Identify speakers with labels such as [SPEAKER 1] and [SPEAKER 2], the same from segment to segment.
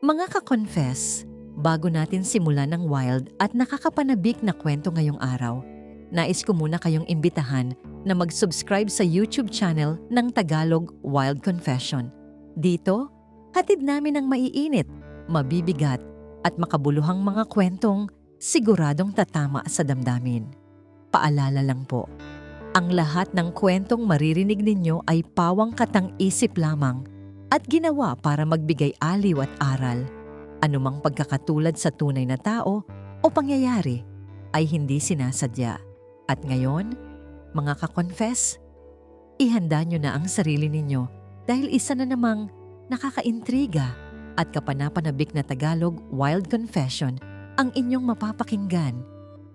[SPEAKER 1] Mga ka-confess, bago natin simulan ng wild at nakakapanabik na kwento ngayong araw, nais ko muna kayong imbitahan na mag-subscribe sa YouTube channel ng Tagalog Wild Confession. Dito, hatid namin ang maiinit, mabibigat at makabuluhang mga kwentong siguradong tatama sa damdamin. Paalala lang po, ang lahat ng kwentong maririnig ninyo ay pawang katang-isip lamang at ginawa para magbigay aliw at aral. Anumang pagkakatulad sa tunay na tao o pangyayari ay hindi sinasadya. At ngayon, mga ka-confess, ihanda nyo na ang sarili ninyo dahil isa na namang nakakaintriga at kapanapanabik na Tagalog Wild Confession ang inyong mapapakinggan.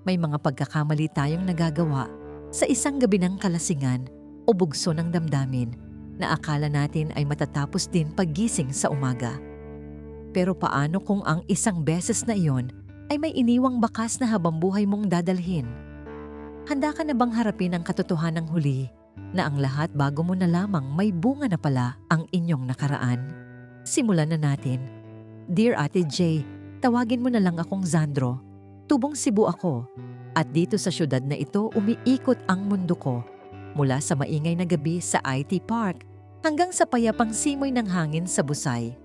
[SPEAKER 1] May mga pagkakamali tayong nagagawa sa isang gabi ng kalasingan o bugso ng damdamin na akala natin ay matatapos din paggising sa umaga. Pero paano kung ang isang beses na iyon ay may iniwang bakas na habambuhay mong dadalhin? Handa ka na bang harapin ang katotohanang huli na ang lahat bago mo na lamang may bunga na pala ang inyong nakaraan? Simulan na natin. Dear Ate J, tawagin mo na lang akong Zandro. Tubong Cebu ako. At dito sa syudad na ito umiikot ang mundo ko. Mula sa maingay na gabi sa IT Park hanggang sa payapang simoy ng hangin sa Busay.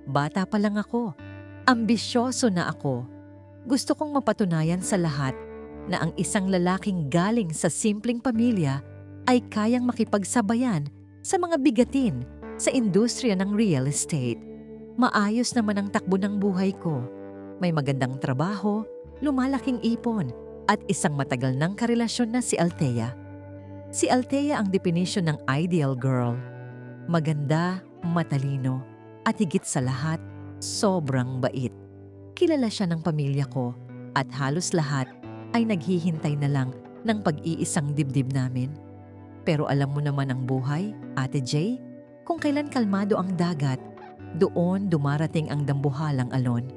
[SPEAKER 1] Bata pa lang ako. Ambisyoso na ako. Gusto kong mapatunayan sa lahat na ang isang lalaking galing sa simpleng pamilya ay kayang makipagsabayan sa mga bigatin sa industriya ng real estate. Maayos naman ang takbo ng buhay ko. May magandang trabaho, lumalaking ipon at isang matagal ng karelasyon na si Althea. Si Althea ang definition ng ideal girl. Maganda, matalino, at higit sa lahat, sobrang bait. Kilala siya ng pamilya ko at halos lahat ay naghihintay na lang ng pag-iisang dibdib namin. Pero alam mo naman ang buhay, Ate J, kung kailan kalmado ang dagat, doon dumarating ang dambuhalang alon.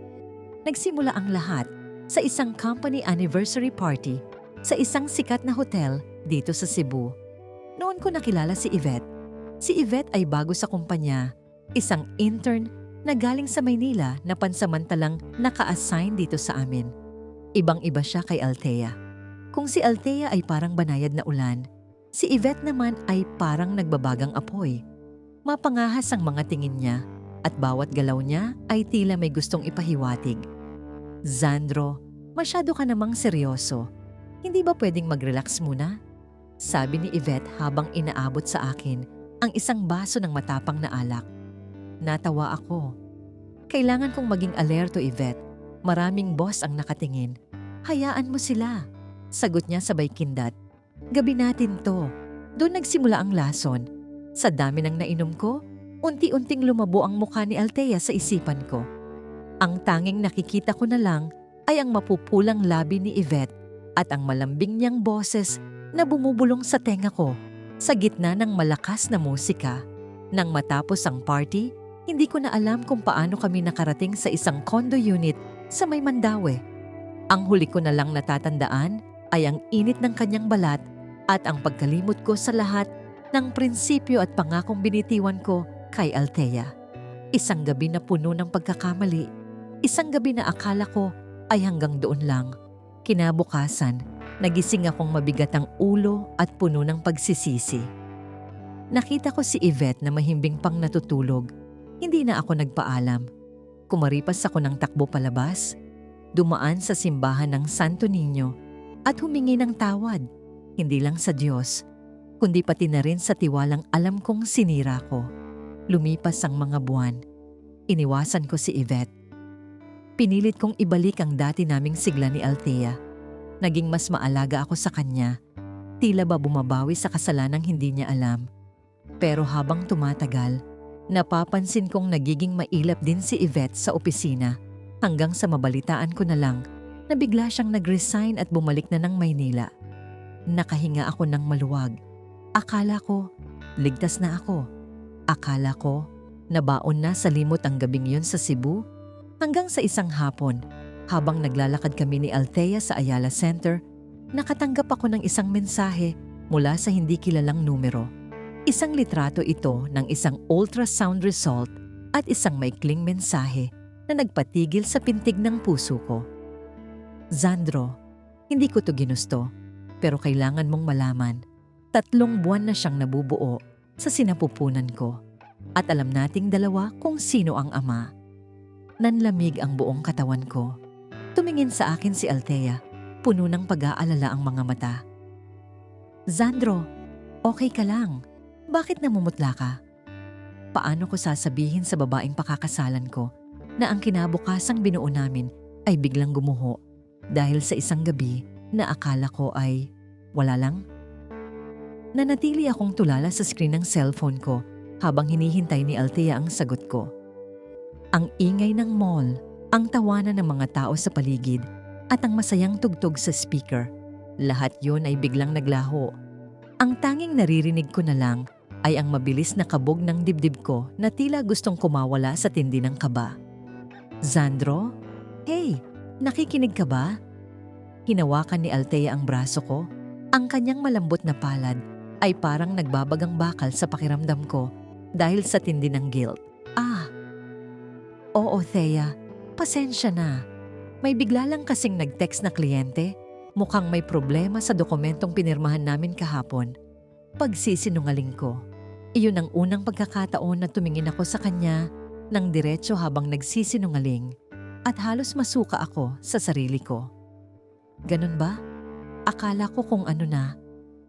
[SPEAKER 1] Nagsimula ang lahat sa isang company anniversary party sa isang sikat na hotel dito sa Cebu. Noon ko nakilala si Yvette. Si Yvette ay bago sa kumpanya, isang intern na galing sa Maynila na pansamantalang naka-assign dito sa amin. Ibang-iba siya kay Althea. Kung si Althea ay parang banayad na ulan, si Yvette naman ay parang nagbabagang apoy. Mapangahas ang mga tingin niya at bawat galaw niya ay tila may gustong ipahiwatig. Zandro, masyado ka namang seryoso. Hindi ba pwedeng mag-relax muna? Sabi ni Yvette habang inaabot sa akin ang isang baso ng matapang na alak. Natawa ako. Kailangan kong maging alerto, Yvette. Maraming boss ang nakatingin. Hayaan mo sila. Sagot niya sabay kindat. Gabi natin to. Doon nagsimula ang lason. Sa dami ng nainom ko, unti-unting lumabo ang mukha ni Althea sa isipan ko. Ang tanging nakikita ko na lang ay ang mapupulang labi ni Yvette at ang malambing niyang boses na bumubulong sa tenga ko sa gitna ng malakas na musika. Nang matapos ang party, hindi ko na alam kung paano kami nakarating sa isang condo unit sa may Mandaue. Ang huli ko na lang natatandaan ay ang init ng kanyang balat at ang pagkalimot ko sa lahat ng prinsipyo at pangakong binitiwan ko kay Althea. Isang gabi na puno ng pagkakamali. Isang gabi na akala ko ay hanggang doon lang. Kinabukasan, nagising akong mabigat ang ulo at puno ng pagsisisi. Nakita ko si Yvette na mahimbing pang natutulog. Hindi na ako nagpaalam. Kumaripas ako ng takbo palabas, dumaan sa simbahan ng Santo Niño at humingi ng tawad, hindi lang sa Diyos, kundi pati na rin sa tiwalang alam kong sinira ko. Lumipas ang mga buwan. Iniwasan ko si Yvette. Pinilit kong ibalik ang dati naming sigla ni Althea. Naging mas maalaga ako sa kanya. Tila ba bumabawi sa kasalanang hindi niya alam. Pero habang tumatagal, napapansin kong nagiging mailap din si Yvette sa opisina hanggang sa mabalitaan ko na lang na bigla siyang nag-resign at bumalik na ng Maynila. Nakahinga ako ng maluwag. Akala ko, ligtas na ako. Akala ko, nabaon na sa limot ang gabing yun sa Cebu. Hanggang sa isang hapon, habang naglalakad kami ni Althea sa Ayala Center, nakatanggap ako ng isang mensahe mula sa hindi kilalang numero. Isang litrato ito ng isang ultrasound result at isang maikling mensahe na nagpatigil sa pintig ng puso ko. Zandro, hindi ko to ginusto, pero kailangan mong malaman, 3 buwan na siyang nabubuo sa sinapupunan ko at alam nating dalawa kung sino ang ama. Nanlamig ang buong katawan ko. Tumingin sa akin si Althea, puno ng pag-aalala ang mga mata. Zandro, okay ka lang? Bakit namumutla ka? Paano ko sasabihin sa babaeng pakakasalan ko na ang kinabukasang binuo namin ay biglang gumuho dahil sa isang gabi na akala ko ay wala lang? Nanatili akong tulala sa screen ng cellphone ko habang hinihintay ni Althea ang sagot ko. Ang ingay ng mall, ang tawanan ng mga tao sa paligid at ang masayang tugtog sa speaker, lahat yun ay biglang naglaho. Ang tanging naririnig ko na lang ay ang mabilis na kabog ng dibdib ko na tila gustong kumawala sa tindi ng kaba. Zandro? Hey, nakikinig ka ba? Hinawakan ni Althea ang braso ko. Ang kanyang malambot na palad ay parang nagbabagang bakal sa pakiramdam ko dahil sa tindi ng guilt. Oo, Thea. Pasensya na. May bigla lang kasing nag-text na kliyente. Mukhang may problema sa dokumentong pinirmahan namin kahapon. Pagsisinungaling ko. Iyon ang unang pagkakataon na tumingin ako sa kanya ng diretso habang nagsisinungaling at halos masuka ako sa sarili ko. Ganun ba? Akala ko kung ano na.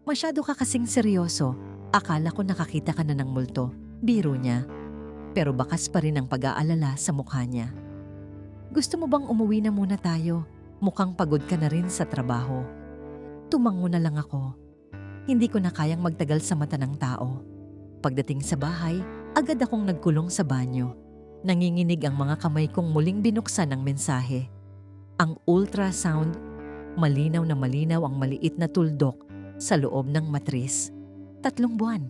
[SPEAKER 1] Masyado ka kasing seryoso. Akala ko nakakita ka na ng multo. Biro niya. Pero bakas pa rin ang pag-aalala sa mukha niya. Gusto mo bang umuwi na muna tayo? Mukhang pagod ka na rin sa trabaho. Tumango na lang ako. Hindi ko na kayang magtagal sa mata ng tao. Pagdating sa bahay, agad akong nagkulong sa banyo. Nanginginig ang mga kamay kong muling binuksan ng mensahe. Ang ultrasound, malinaw na malinaw ang maliit na tuldok sa loob ng matris. 3 buwan.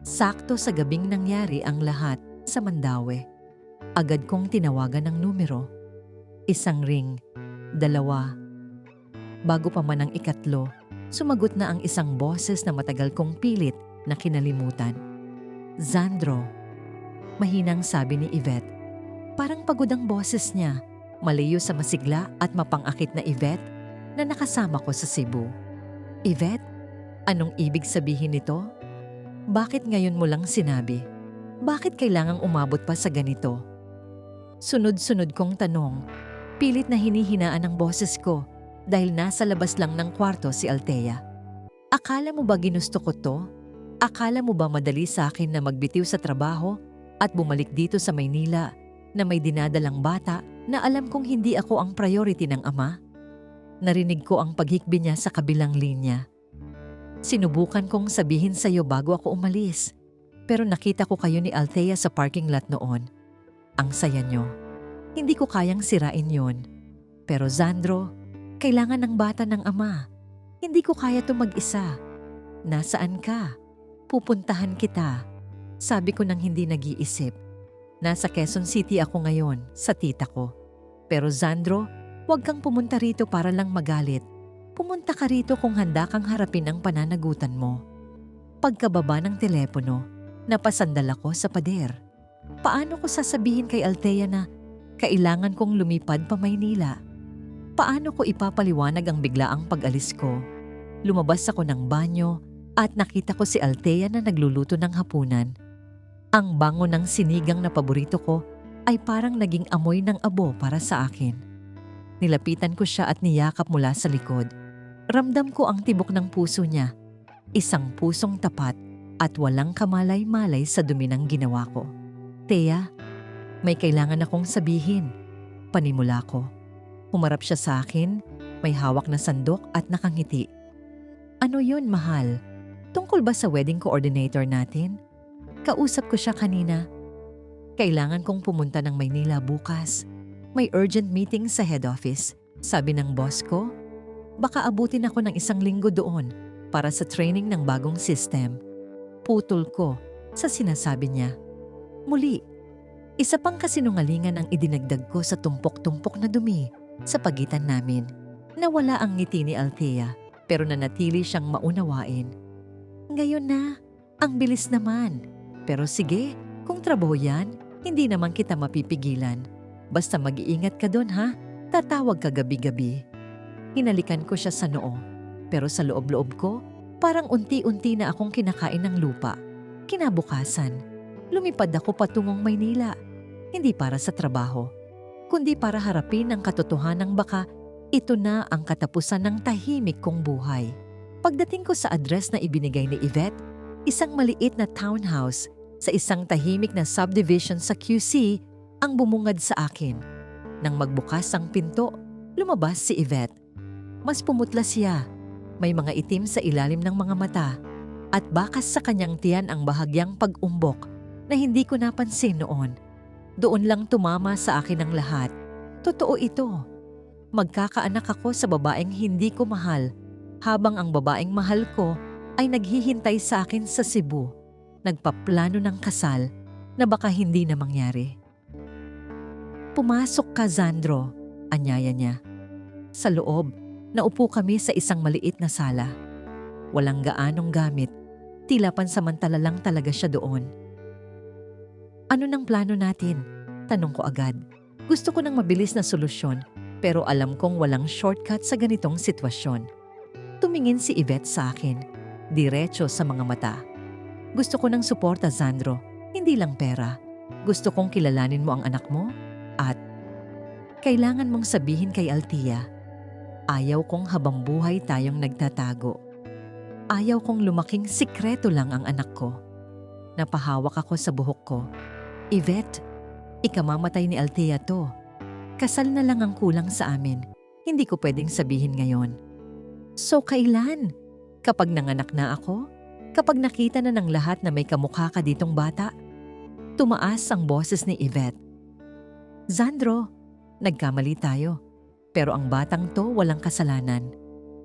[SPEAKER 1] Sakto sa gabing nangyari ang lahat sa Mandaue. Agad kong tinawagan ng numero. 1 ring, 2. Bago pa man ang 3, sumagot na ang isang boses na matagal kong pilit na kinalimutan. Zandro. Mahinang sabi ni Yvette. Parang pagod ang boses niya, malayo sa masigla at mapangakit na Yvette na nakasama ko sa Cebu. Yvette, anong ibig sabihin nito? Bakit ngayon mo lang sinabi? Bakit kailangang umabot pa sa ganito? Sunod-sunod kong tanong. Pilit na hinihinaan ang boses ko dahil nasa labas lang ng kwarto si Althea. Akala mo ba ginusto ko to? Akala mo ba madali sa akin na magbitiw sa trabaho at bumalik dito sa Maynila na may dinadalang bata na alam kong hindi ako ang priority ng ama? Narinig ko ang paghikbi niya sa kabilang linya. Sinubukan kong sabihin sa iyo bago ako umalis. Pero nakita ko kayo ni Althea sa parking lot noon. Ang saya nyo. Hindi ko kayang sirain yon. Pero Zandro, kailangan ng bata ng ama. Hindi ko kaya to mag-isa. Nasaan ka? Pupuntahan kita. Sabi ko nang hindi nag-iisip. Nasa Quezon City ako ngayon, sa tita ko. Pero Zandro, huwag kang pumunta rito para lang magalit. Pumunta ka rito kung handa kang harapin ang pananagutan mo. Pagkababa ng telepono, napasandal ako sa pader. Paano ko sasabihin kay Althea na kailangan kong lumipad pa Maynila? Paano ko ipapaliwanag ang biglaang pag-alis ko? Lumabas ako ng banyo at nakita ko si Althea na nagluluto ng hapunan. Ang bango ng sinigang na paborito ko ay parang naging amoy ng abo para sa akin. Nilapitan ko siya at niyakap mula sa likod. Ramdam ko ang tibok ng puso niya. Isang pusong tapat at walang kamalay-malay sa dumi ng ginawa ko. Thea, may kailangan akong sabihin. Panimula ko. Humarap siya sa akin, may hawak na sandok at nakangiti. Ano yun, mahal? Tungkol ba sa wedding coordinator natin? Kausap ko siya kanina. Kailangan kong pumunta ng Maynila bukas. May urgent meeting sa head office. Sabi ng boss ko, baka abutin ako ng 1 linggo doon para sa training ng bagong system. Putol ko sa sinasabi niya. Muli, isa pang kasinungalingan ang idinagdag ko sa tumpok-tumpok na dumi sa pagitan namin. Nawala ang ngiti ni Althea pero nanatili siyang maunawain. Ngayon na, ang bilis naman. Pero sige, kung trabaho yan, hindi naman kita mapipigilan. Basta mag-iingat ka doon ha. Tatawag ka gabi-gabi. Hinalikan ko siya sa noo. Pero sa loob-loob ko, parang unti-unti na akong kinakain ng lupa. Kinabukasan, lumipad ako patungong Maynila. Hindi para sa trabaho, kundi para harapin ang katotohanang baka ito na ang katapusan ng tahimik kong buhay. Pagdating ko sa address na ibinigay ni Yvette, isang maliit na townhouse sa isang tahimik na subdivision sa QC ang bumungad sa akin. Nang magbukas ang pinto, lumabas si Yvette. Mas pumutla siya. May mga itim sa ilalim ng mga mata at bakas sa kanyang tiyan ang bahagyang pag-umbok na hindi ko napansin noon. Doon lang tumama sa akin ang lahat. Totoo ito. Magkakaanak ako sa babaeng hindi ko mahal, habang ang babaeng mahal ko ay naghihintay sa akin sa Cebu, nagpaplano ng kasal na baka hindi na mangyari. Pumasok ka, Zandro, anyaya niya. Sa loob, naupo kami sa isang maliit na sala. Walang gaanong gamit, tila pansamantala lang talaga siya doon. Ano nang plano natin? Tanong ko agad. Gusto ko ng mabilis na solusyon, pero alam kong walang shortcut sa ganitong sitwasyon. Tumingin si Yvette sa akin, diretso sa mga mata. Gusto ko ng suporta, Zandro, hindi lang pera. Gusto kong kilalanin mo ang anak mo at kailangan mong sabihin kay Althea. Ayaw kong habang buhay tayong nagtatago. Ayaw kong lumaking sikreto lang ang anak ko. Napahawak ako sa buhok ko. Yvette, ikamamatay ni Althea to. Kasal na lang ang kulang sa amin. Hindi ko pwedeng sabihin ngayon. So kailan? Kapag nanganak na ako? Kapag nakita na ng lahat na may kamukha ka ditong bata? Tumaas ang boses ni Yvette. Zandro, nagkamali tayo. Pero ang batang to walang kasalanan.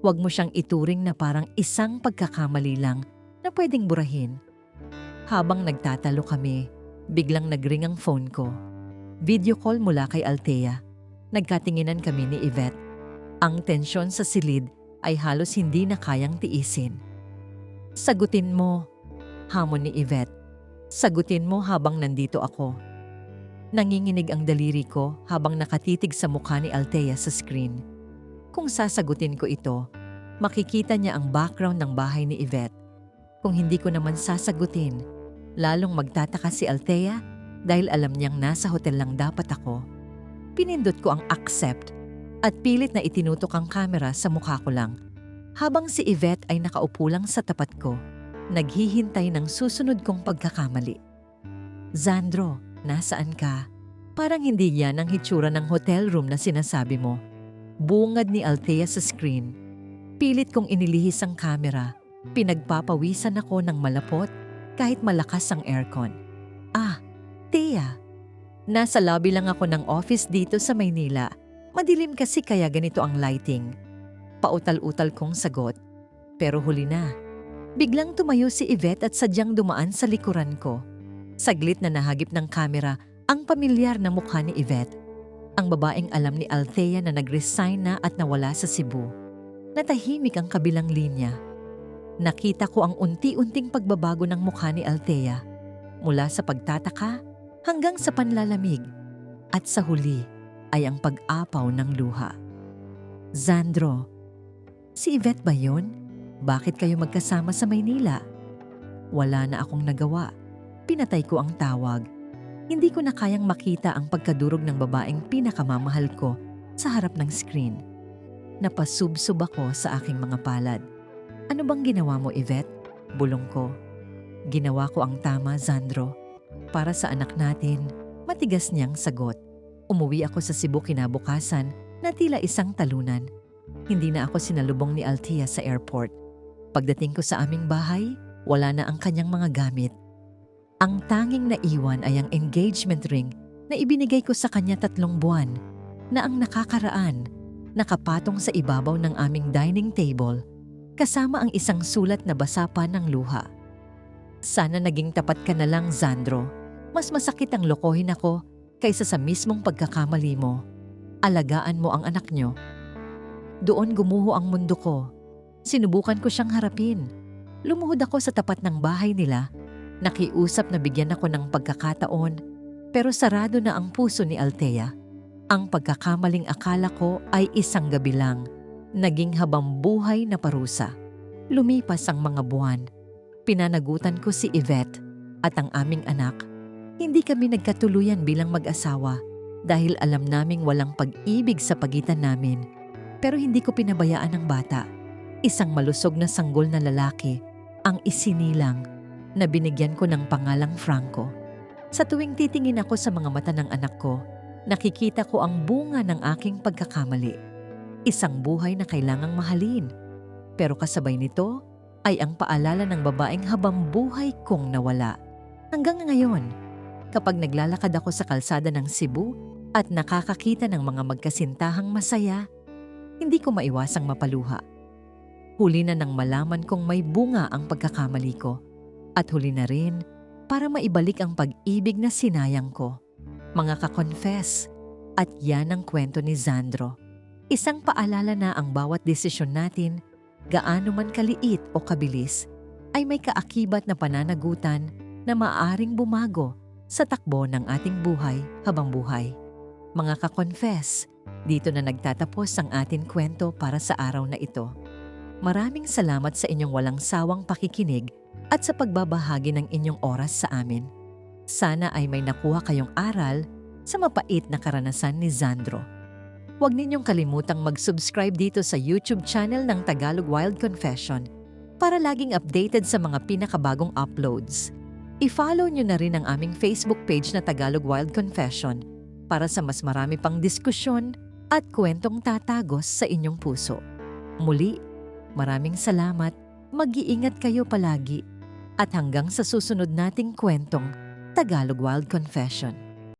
[SPEAKER 1] Huwag mo siyang ituring na parang isang pagkakamali lang na pwedeng burahin. Habang nagtatalo kami, biglang nagring ang phone ko. Video call mula kay Althea. Nagkatinginan kami ni Yvette. Ang tensyon sa silid ay halos hindi na kayang tiisin. Sagutin mo, hamon ni Yvette. Sagutin mo habang nandito ako. Nanginginig ang daliri ko habang nakatitig sa mukha ni Althea sa screen. Kung sasagutin ko ito, makikita niya ang background ng bahay ni Yvette. Kung hindi ko naman sasagutin, lalong magtataka si Althea dahil alam niyang nasa hotel lang dapat ako. Pinindot ko ang accept at pilit na itinutok ang kamera sa mukha ko lang. Habang si Yvette ay nakaupo lang sa tapat ko, naghihintay ng susunod kong pagkakamali. Zandro, nasaan ka? Parang hindi yan ang hitsura ng hotel room na sinasabi mo. Bungad ni Althea sa screen. Pilit kong inilihis ang kamera. Pinagpapawisan ako ng malapot kahit malakas ang aircon. Ah, Thea. Nasa lobby lang ako ng office dito sa Maynila. Madilim kasi kaya ganito ang lighting. Pautal-utal kong sagot. Pero huli na. Biglang tumayo si Yvette at sadyang dumaan sa likuran ko. Saglit na nahagip ng kamera ang pamilyar na mukha ni Yvette. Ang babaeng alam ni Althea na nag-resign na at nawala sa Cebu. Natahimik ang kabilang linya. Nakita ko ang unti-unting pagbabago ng mukha ni Althea. Mula sa pagtataka hanggang sa panlalamig. At sa huli ay ang pag-apaw ng luha. Zandro, si Yvette ba yun? Bakit kayo magkasama sa Maynila? Wala na akong nagawa. Pinatay ko ang tawag. Hindi ko na kayang makita ang pagkadurog ng babaeng pinakamamahal ko sa harap ng screen. Napasubsob ako sa aking mga palad. Ano bang ginawa mo, Yvette? Bulong ko. Ginawa ko ang tama, Zandro. Para sa anak natin, matigas niyang sagot. Umuwi ako sa Cebu kinabukasan na tila isang talunan. Hindi na ako sinalubong ni Althea sa airport. Pagdating ko sa aming bahay, wala na ang kanyang mga gamit. Ang tanging naiwan ay ang engagement ring na ibinigay ko sa kanya 3 buwan na ang nakakaraan, nakapatong sa ibabaw ng aming dining table kasama ang isang sulat na basa pa ng luha. Sana naging tapat ka na lang, Zandro. Mas masakit ang lokohin ako kaysa sa mismong pagkakamali mo. Alagaan mo ang anak nyo. Doon gumuho ang mundo ko. Sinubukan ko siyang harapin. Lumuhod ako sa tapat ng bahay nila. Nakiusap na bigyan ako ng pagkakataon, pero sarado na ang puso ni Althea. Ang pagkakamaling akala ko ay isang gabi lang, naging habambuhay na parusa. Lumipas ang mga buwan. Pinanagutan ko si Yvette at ang aming anak. Hindi kami nagkatuluyan bilang mag-asawa dahil alam naming walang pag-ibig sa pagitan namin. Pero hindi ko pinabayaan ang bata. Isang malusog na sanggol na lalaki ang isinilang na binigyan ko ng pangalang Franco. Sa tuwing titingin ako sa mga mata ng anak ko, nakikita ko ang bunga ng aking pagkakamali. Isang buhay na kailangang mahalin. Pero kasabay nito ay ang paalala ng babaeng habambuhay kong nawala. Hanggang ngayon, kapag naglalakad ako sa kalsada ng Cebu at nakakakita ng mga magkasintahang masaya, hindi ko maiwasang mapaluha. Huli na nang malaman kong may bunga ang pagkakamali ko. At huli na rin para maibalik ang pag-ibig na sinayang ko. Mga ka-confess, at yan ang kwento ni Zandro. Isang paalala na ang bawat desisyon natin, gaano man kaliit o kabilis, ay may kaakibat na pananagutan na maaaring bumago sa takbo ng ating buhay habang buhay. Mga ka-confess, dito na nagtatapos ang ating kwento para sa araw na ito. Maraming salamat sa inyong walang sawang pakikinig at sa pagbabahagi ng inyong oras sa amin. Sana ay may nakuha kayong aral sa mapait na karanasan ni Zandro. Huwag ninyong kalimutang mag-subscribe dito sa YouTube channel ng Tagalog Wild Confession para laging updated sa mga pinakabagong uploads. I-follow nyo na rin ang aming Facebook page na Tagalog Wild Confession para sa mas marami pang diskusyon at kwentong tatagos sa inyong puso. Muli, maraming salamat, mag-iingat kayo palagi, at hanggang sa susunod nating kwentong Tagalog Wild Confession.